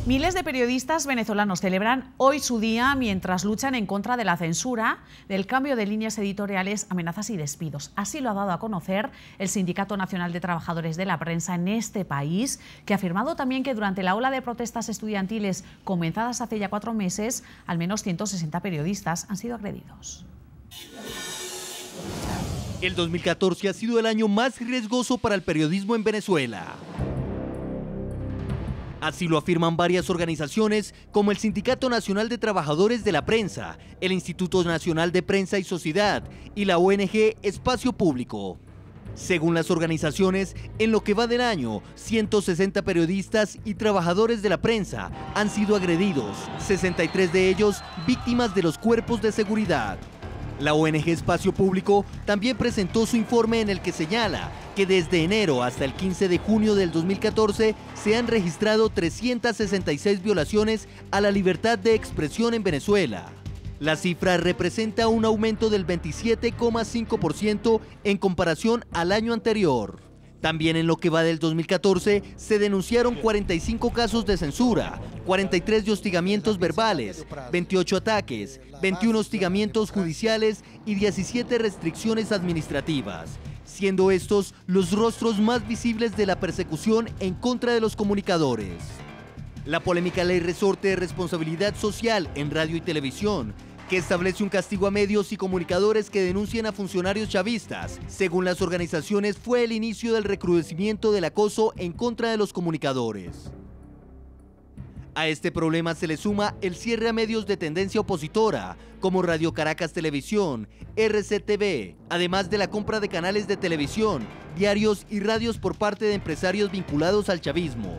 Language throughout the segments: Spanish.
Miles de periodistas venezolanos celebran hoy su día mientras luchan en contra de la censura, del cambio de líneas editoriales, amenazas y despidos. Así lo ha dado a conocer el Sindicato Nacional de Trabajadores de la Prensa en este país, que ha afirmado también que durante la ola de protestas estudiantiles comenzadas hace ya 4 meses, al menos 160 periodistas han sido agredidos. El 2014 ha sido el año más riesgoso para el periodismo en Venezuela. Así lo afirman varias organizaciones como el Sindicato Nacional de Trabajadores de la Prensa, el Instituto Nacional de Prensa y Sociedad y la ONG Espacio Público. Según las organizaciones, en lo que va del año, 160 periodistas y trabajadores de la prensa han sido agredidos, 63 de ellos víctimas de los cuerpos de seguridad. La ONG Espacio Público también presentó su informe en el que señala que desde enero hasta el 15 de junio del 2014 se han registrado 366 violaciones a la libertad de expresión en Venezuela. La cifra representa un aumento del 27,5% en comparación al año anterior. También en lo que va del 2014 se denunciaron 45 casos de censura, 43 de hostigamientos verbales, 28 ataques, 21 hostigamientos judiciales y 17 restricciones administrativas, siendo estos los rostros más visibles de la persecución en contra de los comunicadores. La polémica ley resorte de responsabilidad social en radio y televisión, que establece un castigo a medios y comunicadores que denuncien a funcionarios chavistas. Según las organizaciones, fue el inicio del recrudecimiento del acoso en contra de los comunicadores. A este problema se le suma el cierre a medios de tendencia opositora, como Radio Caracas Televisión, RCTV, además de la compra de canales de televisión, diarios y radios por parte de empresarios vinculados al chavismo.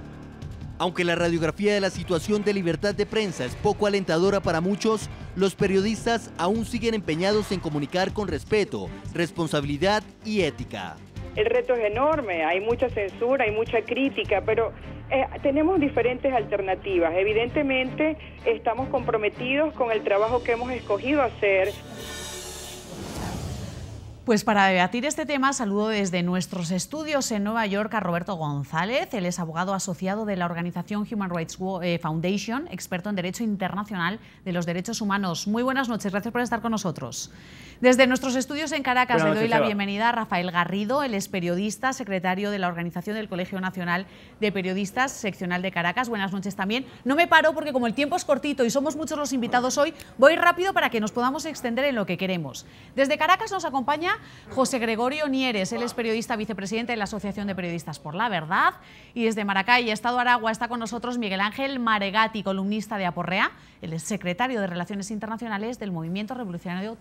Aunque la radiografía de la situación de libertad de prensa es poco alentadora para muchos, los periodistas aún siguen empeñados en comunicar con respeto, responsabilidad y ética. El reto es enorme, hay mucha censura, hay mucha crítica, pero tenemos diferentes alternativas. Evidentemente estamos comprometidos con el trabajo que hemos escogido hacer. Pues para debatir este tema saludo desde nuestros estudios en Nueva York a Roberto González. Él es abogado asociado de la organización Human Rights Foundation, experto en Derecho Internacional de los Derechos Humanos. Muy buenas noches, gracias por estar con nosotros. Desde nuestros estudios en Caracas le doy la bienvenida a Rafael Garrido. Él es periodista, secretario de la organización del Colegio Nacional de Periodistas, seccional de Caracas. Buenas noches también. No me paro porque como el tiempo es cortito y somos muchos los invitados hoy, voy rápido para que nos podamos extender en lo que queremos. Desde Caracas nos acompaña José Gregorio Nieres. Él es periodista vicepresidente de la Asociación de Periodistas por la Verdad. Y desde Maracay, Estado Aragua, está con nosotros Miguel Ángel Maregati, columnista de Aporrea. Él es secretario de Relaciones Internacionales del Movimiento Revolucionario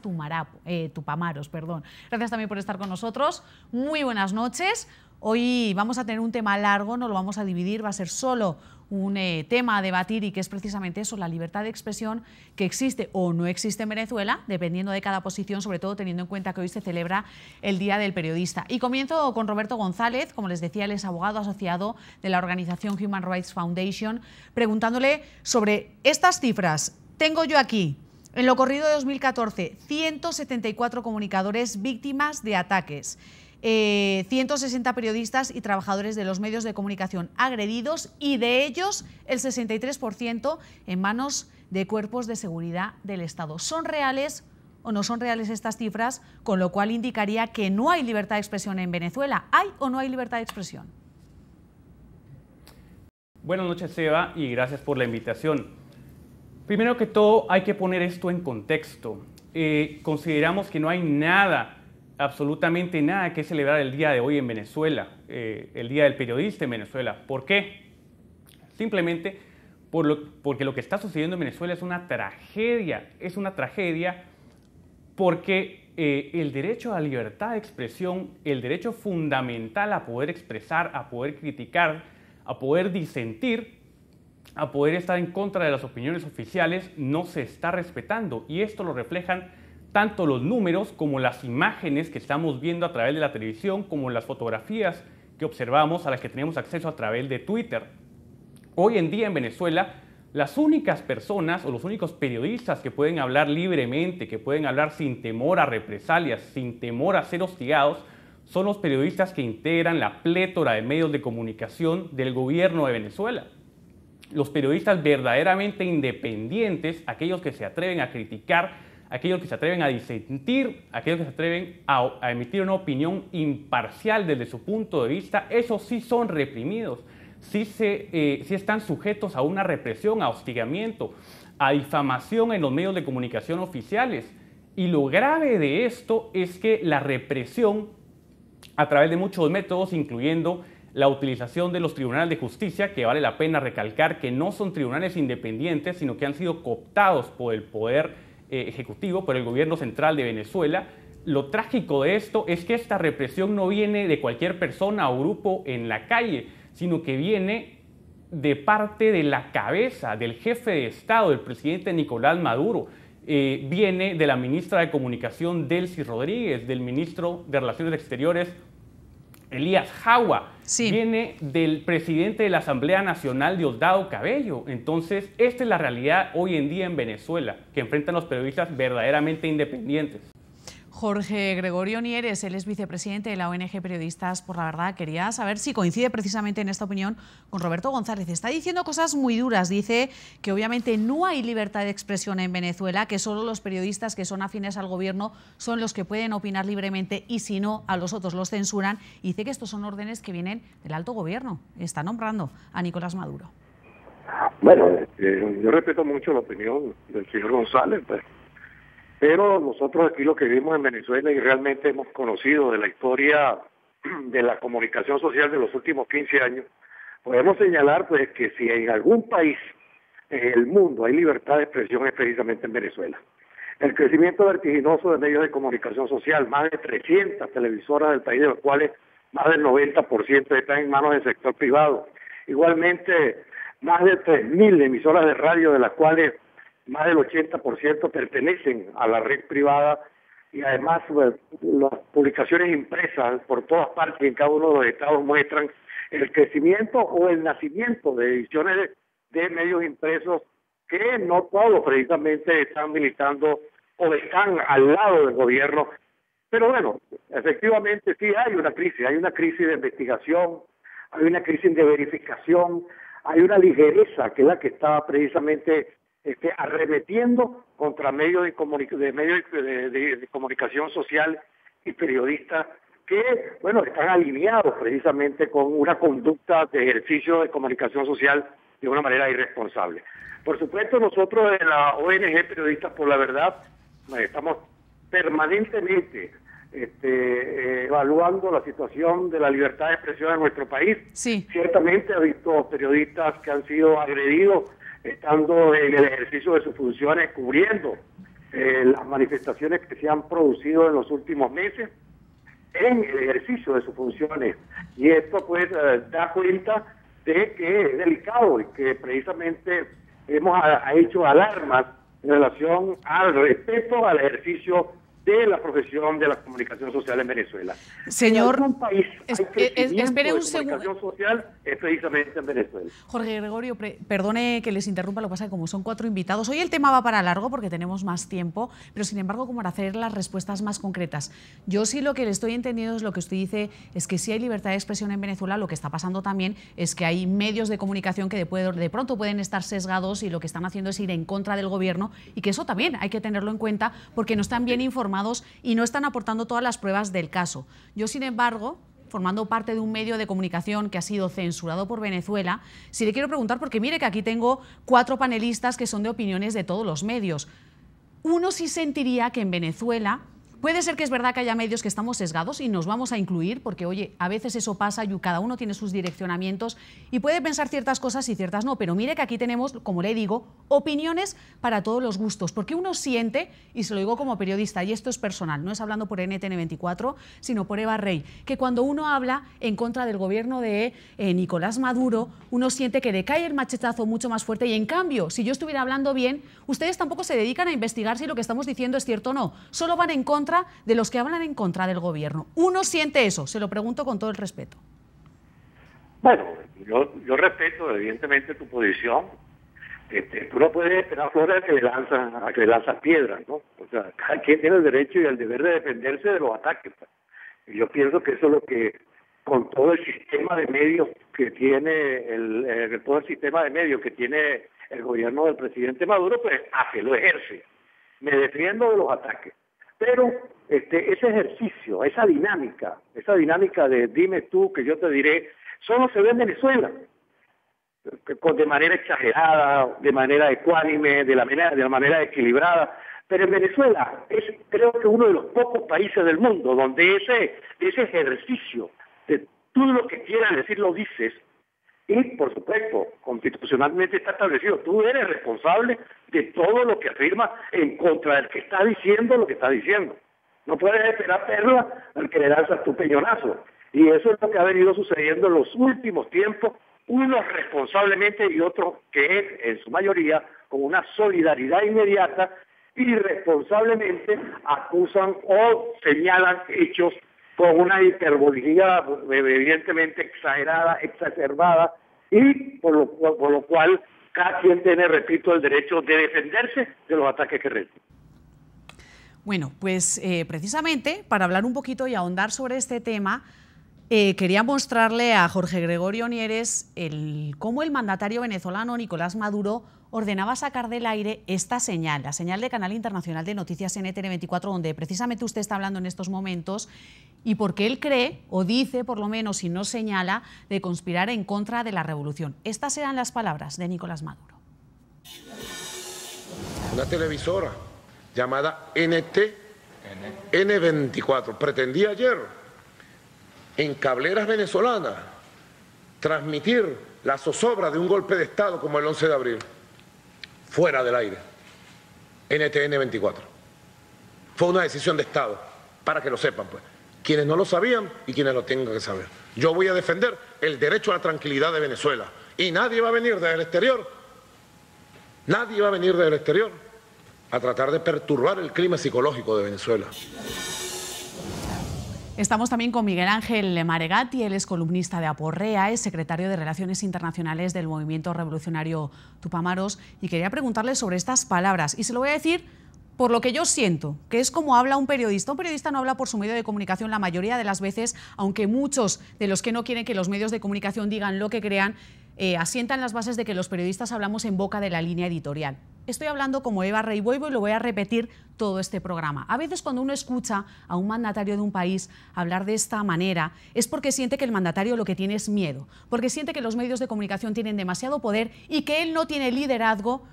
Tupamaros. Gracias también por estar con nosotros. Muy buenas noches. Hoy vamos a tener un tema largo, no lo vamos a dividir, va a ser solo un tema a debatir y que es precisamente eso, la libertad de expresión que existe o no existe en Venezuela, dependiendo de cada posición, sobre todo teniendo en cuenta que hoy se celebra el Día del Periodista. Y comienzo con Roberto González, como les decía, él es abogado asociado de la organización Human Rights Foundation, preguntándole sobre estas cifras. Tengo yo aquí, en lo corrido de 2014, 174 comunicadores víctimas de ataques. 160 periodistas y trabajadores de los medios de comunicación agredidos y de ellos el 63% en manos de cuerpos de seguridad del Estado. ¿Son reales o no son reales estas cifras? Con lo cual indicaría que no hay libertad de expresión en Venezuela. ¿Hay o no hay libertad de expresión? Buenas noches, Eva, y gracias por la invitación. Primero que todo, hay que poner esto en contexto. Consideramos que no hay absolutamente nada que celebrar el día de hoy en Venezuela, el Día del Periodista en Venezuela. ¿Por qué? Simplemente porque lo que está sucediendo en Venezuela es una tragedia porque el derecho a la libertad de expresión, el derecho fundamental a poder expresar, a poder criticar, a poder disentir, a poder estar en contra de las opiniones oficiales, no se está respetando. Y esto lo reflejan tanto los números como las imágenes que estamos viendo a través de la televisión, como las fotografías que observamos, a las que tenemos acceso a través de Twitter. Hoy en día en Venezuela, las únicas personas o los únicos periodistas que pueden hablar libremente, que pueden hablar sin temor a represalias, sin temor a ser hostigados, son los periodistas que integran la plétora de medios de comunicación del gobierno de Venezuela. Los periodistas verdaderamente independientes, aquellos que se atreven a criticar, aquellos que se atreven a disentir, aquellos que se atreven a emitir una opinión imparcial desde su punto de vista, esos sí son reprimidos, sí están sujetos a una represión, a hostigamiento, a difamación en los medios de comunicación oficiales. Y lo grave de esto es que la represión, a través de muchos métodos, incluyendo la utilización de los tribunales de justicia, que vale la pena recalcar que no son tribunales independientes, sino que han sido cooptados por el poder ejecutivo, por el gobierno central de Venezuela. Lo trágico de esto es que esta represión no viene de cualquier persona o grupo en la calle, sino que viene de parte de la cabeza, del jefe de Estado, del presidente Nicolás Maduro. Viene de la ministra de Comunicación Delcy Rodríguez, del ministro de Relaciones Exteriores Elías Jawa, sí. Viene del presidente de la Asamblea Nacional Diosdado Cabello. Entonces, esta es la realidad hoy en día en Venezuela, que enfrentan los periodistas verdaderamente independientes. Jorge Gregorio Nieres, él es vicepresidente de la ONG Periodistas por la Verdad. Quería saber si coincide precisamente en esta opinión con Roberto González. Está diciendo cosas muy duras. Dice que obviamente no hay libertad de expresión en Venezuela, que solo los periodistas que son afines al gobierno son los que pueden opinar libremente y si no, a los otros los censuran. Y dice que estos son órdenes que vienen del alto gobierno. Está nombrando a Nicolás Maduro. Bueno, yo respeto mucho la opinión del señor González, pero nosotros aquí lo que vivimos en Venezuela y realmente hemos conocido de la historia de la comunicación social de los últimos 15 años, podemos señalar pues que si en algún país en el mundo hay libertad de expresión es precisamente en Venezuela. El crecimiento vertiginoso de medios de comunicación social, más de 300 televisoras del país, de los cuales más del 90% están en manos del sector privado. Igualmente, más de 3.000 emisoras de radio, de las cuales más del 80% pertenecen a la red privada, y además las publicaciones impresas por todas partes en cada uno de los estados muestran el crecimiento o el nacimiento de ediciones de medios impresos que no todos precisamente están militando o están al lado del gobierno. Pero bueno, efectivamente sí hay una crisis de investigación, hay una crisis de verificación, hay una ligereza que es la que está precisamente arremetiendo contra medios de comunicación social y periodistas que, bueno, están alineados precisamente con una conducta de ejercicio de comunicación social de una manera irresponsable. Por supuesto, nosotros en la ONG Periodistas por la Verdad estamos permanentemente evaluando la situación de la libertad de expresión en nuestro país. Sí. Ciertamente ha visto periodistas que han sido agredidos estando en el ejercicio de sus funciones, cubriendo las manifestaciones que se han producido en los últimos meses en el ejercicio de sus funciones. Y esto pues da cuenta de que es delicado y que precisamente hemos hecho alarmas en relación al respeto al ejercicio de la profesión de la comunicación social en Venezuela. Señor, en algún país espere un segundo. La comunicación social es precisamente en Venezuela. Jorge Gregorio, perdone que les interrumpa, lo que pasa es que como son 4 invitados, hoy el tema va para largo porque tenemos más tiempo, pero sin embargo, como para hacer las respuestas más concretas. Yo sí lo que le estoy entendiendo es lo que usted dice, es que sí hay libertad de expresión en Venezuela, lo que está pasando también es que hay medios de comunicación que de pronto pueden estar sesgados y lo que están haciendo es ir en contra del gobierno y que eso también hay que tenerlo en cuenta porque no están bien informados y no están aportando todas las pruebas del caso. Yo, sin embargo, formando parte de un medio de comunicación que ha sido censurado por Venezuela, sí le quiero preguntar, porque mire que aquí tengo 4 panelistas que son de opiniones de todos los medios. Uno sí sentiría que en Venezuela puede ser que es verdad que haya medios que estamos sesgados y nos vamos a incluir, porque oye, a veces eso pasa y cada uno tiene sus direccionamientos y puede pensar ciertas cosas y ciertas no, pero mire que aquí tenemos, como le digo, opiniones para todos los gustos, porque uno siente, y se lo digo como periodista, y esto es personal, no es hablando por NTN24, sino por Eva Rey, que cuando uno habla en contra del gobierno de Nicolás Maduro, uno siente que le cae el machetazo mucho más fuerte y en cambio, si yo estuviera hablando bien, ustedes tampoco se dedican a investigar si lo que estamos diciendo es cierto o no, solo van en contra de los que hablan en contra del gobierno. ¿Uno siente eso? Se lo pregunto con todo el respeto. Bueno, yo respeto evidentemente tu posición. Tú no puedes esperar flores a que le lanzan piedras, ¿no? O sea, cada quien tiene el derecho y el deber de defenderse de los ataques. Y yo pienso que eso es lo que con todo el sistema de medios que tiene todo el sistema de medios que tiene el gobierno del presidente Maduro, pues hace, lo ejerce. Me defiendo de los ataques. Pero ese ejercicio, esa dinámica de dime tú que yo te diré, solo se ve en Venezuela, de manera exagerada, de manera ecuánime, de la manera equilibrada. Pero en Venezuela es, creo que, uno de los pocos países del mundo donde ese ejercicio de tú lo que quieras decir lo dices, y por supuesto, constitucionalmente está establecido, tú eres responsable de todo lo que afirma en contra del que está diciendo lo que está diciendo. No puedes esperar perla al que le lanzas tu peñonazo. Y eso es lo que ha venido sucediendo en los últimos tiempos, unos responsablemente y otros que es, en su mayoría, con una solidaridad inmediata, irresponsablemente acusan o señalan hechos con una hiperbología evidentemente exagerada, exacerbada, y por lo cual cada quien tiene, repito, el derecho de defenderse de los ataques que recibe. Bueno, pues precisamente para hablar un poquito y ahondar sobre este tema, quería mostrarle a Jorge Gregorio Nieres cómo el mandatario venezolano Nicolás Maduro ordenaba sacar del aire esta señal, la señal de Canal Internacional de Noticias NTN24, donde precisamente usted está hablando en estos momentos, y porque él cree, o dice por lo menos, y no señala, de conspirar en contra de la revolución. Estas eran las palabras de Nicolás Maduro. Una televisora llamada N24 pretendía ayer en cableras venezolanas transmitir la zozobra de un golpe de Estado como el 11 de abril. Fuera del aire. NTN24. Fue una decisión de Estado, para que lo sepan, pues. Quienes no lo sabían y quienes lo tengan que saber. Yo voy a defender el derecho a la tranquilidad de Venezuela. Y nadie va a venir desde el exterior, a tratar de perturbar el clima psicológico de Venezuela. Estamos también con Miguel Ángel Maregatti, él es columnista de Aporrea, es secretario de Relaciones Internacionales del Movimiento Revolucionario Tupamaros, y quería preguntarle sobre estas palabras, y se lo voy a decir por lo que yo siento, que es como habla un periodista. Un periodista no habla por su medio de comunicación la mayoría de las veces, aunque muchos de los que no quieren que los medios de comunicación digan lo que crean, asientan las bases de que los periodistas hablamos en boca de la línea editorial. Estoy hablando como Eva Rey Boivo y lo voy a repetir todo este programa. A veces cuando uno escucha a un mandatario de un país hablar de esta manera es porque siente que el mandatario lo que tiene es miedo, porque siente que los medios de comunicación tienen demasiado poder y que él no tiene liderazgo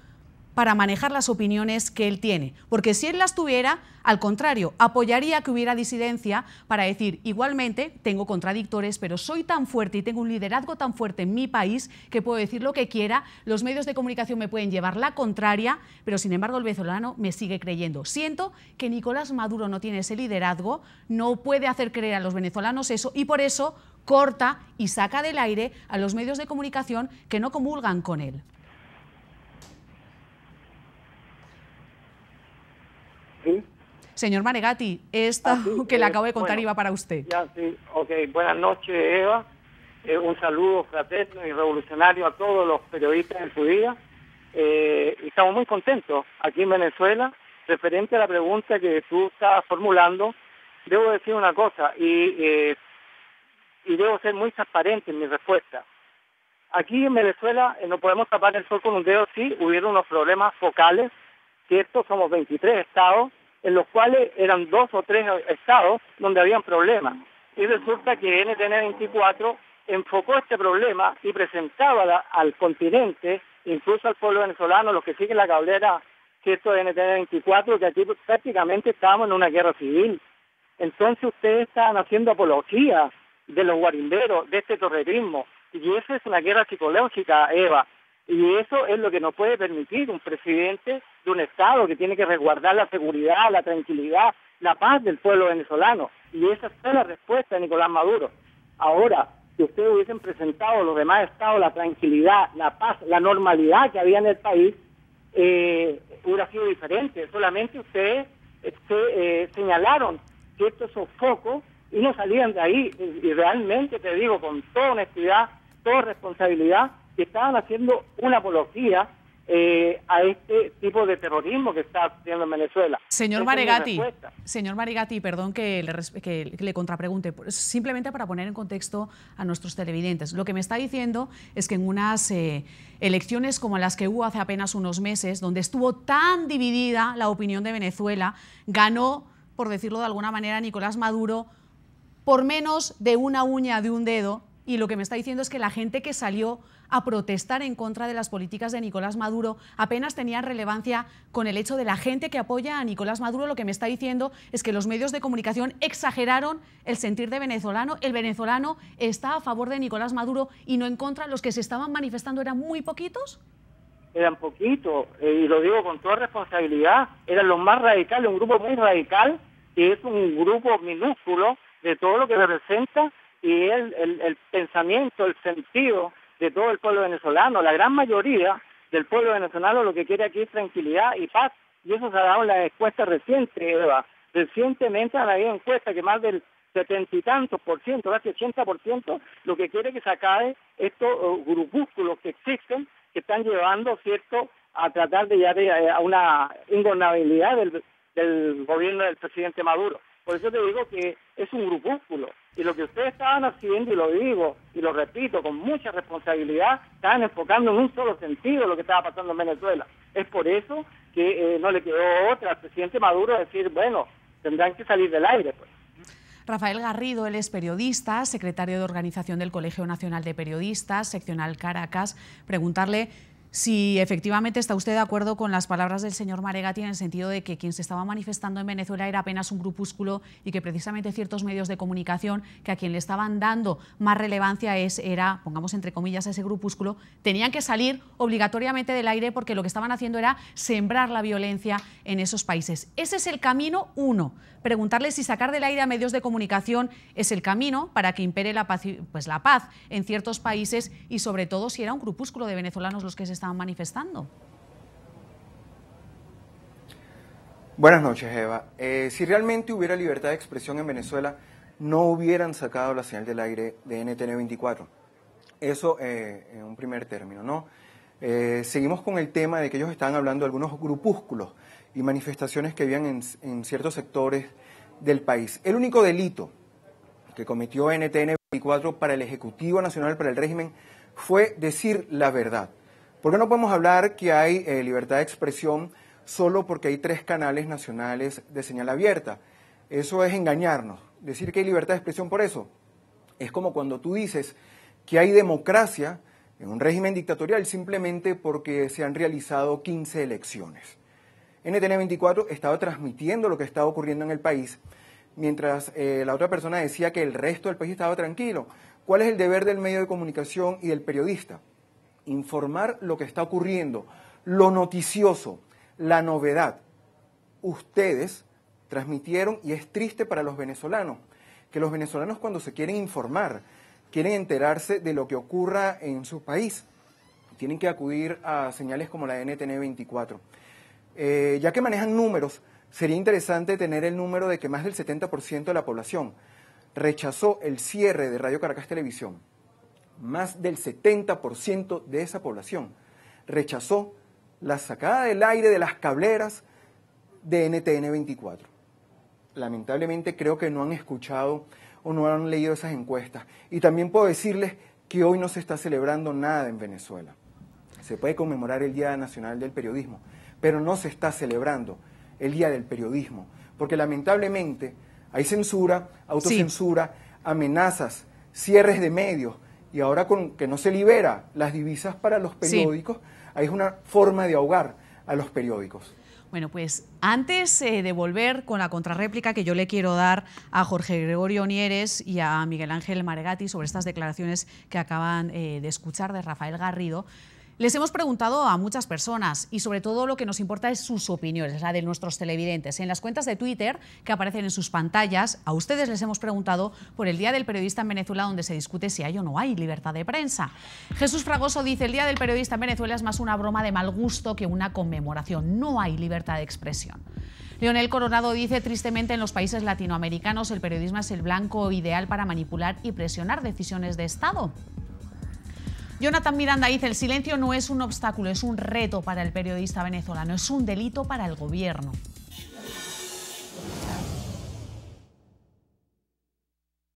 para manejar las opiniones que él tiene. Porque si él las tuviera, al contrario, apoyaría que hubiera disidencia para decir, igualmente, tengo contradictores, pero soy tan fuerte y tengo un liderazgo tan fuerte en mi país que puedo decir lo que quiera, los medios de comunicación me pueden llevar la contraria, pero sin embargo el venezolano me sigue creyendo. Siento que Nicolás Maduro no tiene ese liderazgo, no puede hacer creer a los venezolanos eso, y por eso corta y saca del aire a los medios de comunicación que no comulgan con él. ¿Sí? Señor Maregatti, esta que le acabo de contar iba para usted. Ya, sí, ok. Buenas noches, Eva. Un saludo fraterno y revolucionario a todos los periodistas en su día. Y estamos muy contentos aquí en Venezuela. Referente a la pregunta que tú estabas formulando, debo decir una cosa y debo ser muy transparente en mi respuesta. Aquí en Venezuela no podemos tapar el sol con un dedo. Sí, hubieron unos problemas focales, ¿cierto? Somos 23 estados, en los cuales eran 2 o 3 estados donde habían problemas. Y resulta que NTN24 enfocó este problema y presentaba al continente, incluso al pueblo venezolano, los que siguen la cablera, ¿cierto?, de NTN24, que aquí prácticamente estábamos en una guerra civil. Entonces ustedes estaban haciendo apología de los guarimberos, de este terrorismo, y eso es una guerra psicológica, Eva. Y eso es lo que no puede permitir un presidente de un Estado que tiene que resguardar la seguridad, la tranquilidad, la paz del pueblo venezolano. Y esa fue la respuesta de Nicolás Maduro. Ahora, si ustedes hubiesen presentado a los demás Estados la tranquilidad, la paz, la normalidad que había en el país, hubiera sido diferente. Solamente ustedes señalaron ciertos sofocos y no salían de ahí. Y realmente te digo con toda honestidad, toda responsabilidad, que estaban haciendo una apología a este tipo de terrorismo que está haciendo en Venezuela. Señor Marigatti, perdón que le contrapregunte, simplemente para poner en contexto a nuestros televidentes. Lo que me está diciendo es que en unas elecciones como las que hubo hace apenas unos meses, donde estuvo tan dividida la opinión de Venezuela, ganó, por decirlo de alguna manera, Nicolás Maduro por menos de una uña de un dedo, y lo que me está diciendo es que la gente que salió a protestar en contra de las políticas de Nicolás Maduro apenas tenía relevancia con el hecho de la gente que apoya a Nicolás Maduro. Lo que me está diciendo es que los medios de comunicación exageraron el sentir de venezolano. El venezolano está a favor de Nicolás Maduro y no en contra. Los que se estaban manifestando eran muy poquitos. Eran poquitos, y lo digo con toda responsabilidad, eran los más radicales, un grupo muy radical, y es un grupo minúsculo de todo lo que representa y el pensamiento, el sentido de todo el pueblo venezolano. La gran mayoría del pueblo venezolano lo que quiere aquí es tranquilidad y paz, y eso se ha dado en la encuesta reciente, Eva. Recientemente han habido encuestas que más del 70 y tantos por ciento, casi 80%, lo que quiere que se acabe estos grupúsculos que existen, que están llevando, ¿cierto?, a tratar de llegar a una ingobernabilidad del gobierno del presidente Maduro. Por eso te digo que es un grupúsculo. Y lo que ustedes estaban haciendo, y lo digo y lo repito con mucha responsabilidad, estaban enfocando en un solo sentido lo que estaba pasando en Venezuela. Es por eso que no le quedó otra al presidente Maduro decir, bueno, tendrán que salir del aire, pues. Rafael Garrido, él es periodista, secretario de organización del Colegio Nacional de Periodistas, seccional Caracas. Preguntarle si efectivamente está usted de acuerdo con las palabras del señor Marigatti en el sentido de que quien se estaba manifestando en Venezuela era apenas un grupúsculo y que precisamente ciertos medios de comunicación que a quien le estaban dando más relevancia era, pongamos entre comillas, ese grupúsculo, tenían que salir obligatoriamente del aire porque lo que estaban haciendo era sembrar la violencia en esos países. Ese es el camino uno. Preguntarle si sacar del aire a medios de comunicación es el camino para que impere la paz en ciertos países y sobre todo si era un grupúsculo de venezolanos los que se estaban manifestando. Buenas noches, Eva. Si realmente hubiera libertad de expresión en Venezuela, no hubieran sacado la señal del aire de NTN 24. Eso en un primer término, ¿no? Seguimos con el tema de que ellos estaban hablando de algunos grupúsculos y manifestaciones que habían en ciertos sectores del país. El único delito que cometió NTN 24 para el Ejecutivo Nacional, para el régimen, fue decir la verdad. ¿Por qué no podemos hablar que hay libertad de expresión solo porque hay 3 canales nacionales de señal abierta? Eso es engañarnos. Decir que hay libertad de expresión por eso es como cuando tú dices que hay democracia en un régimen dictatorial simplemente porque se han realizado 15 elecciones. NTN 24 estaba transmitiendo lo que estaba ocurriendo en el país, mientras la otra persona decía que el resto del país estaba tranquilo. ¿Cuál es el deber del medio de comunicación y del periodista? Informar lo que está ocurriendo, lo noticioso, la novedad. Ustedes transmitieron, y es triste para los venezolanos, que los venezolanos cuando se quieren informar, quieren enterarse de lo que ocurra en su país, tienen que acudir a señales como la de NTN 24. Ya que manejan números, sería interesante tener el número de que más del 70% de la población rechazó el cierre de Radio Caracas Televisión. Más del 70% de esa población rechazó la sacada del aire de las cableras de NTN 24. Lamentablemente creo que no han escuchado o no han leído esas encuestas. Y también puedo decirles que hoy no se está celebrando nada en Venezuela. Se puede conmemorar el Día Nacional del Periodismo, pero no se está celebrando el Día del Periodismo, porque lamentablemente hay censura, autocensura, amenazas, cierres de medios, y ahora con que no se libera las divisas para los periódicos, hay una forma de ahogar a los periódicos. Bueno, pues antes de volver con la contrarréplica que yo le quiero dar a Jorge Gregorio Nieres y a Miguel Ángel Marigatti sobre estas declaraciones que acaban de escuchar de Rafael Garrido, les hemos preguntado a muchas personas y sobre todo lo que nos importa es sus opiniones, la de nuestros televidentes. En las cuentas de Twitter que aparecen en sus pantallas, a ustedes les hemos preguntado por el Día del Periodista en Venezuela, donde se discute si hay o no hay libertad de prensa. Jesús Fragoso dice: el Día del Periodista en Venezuela es más una broma de mal gusto que una conmemoración. No hay libertad de expresión. Leonel Coronado dice: tristemente en los países latinoamericanos el periodismo es el blanco ideal para manipular y presionar decisiones de Estado. Jonathan Miranda dice: el silencio no es un obstáculo, es un reto para el periodista venezolano, es un delito para el gobierno.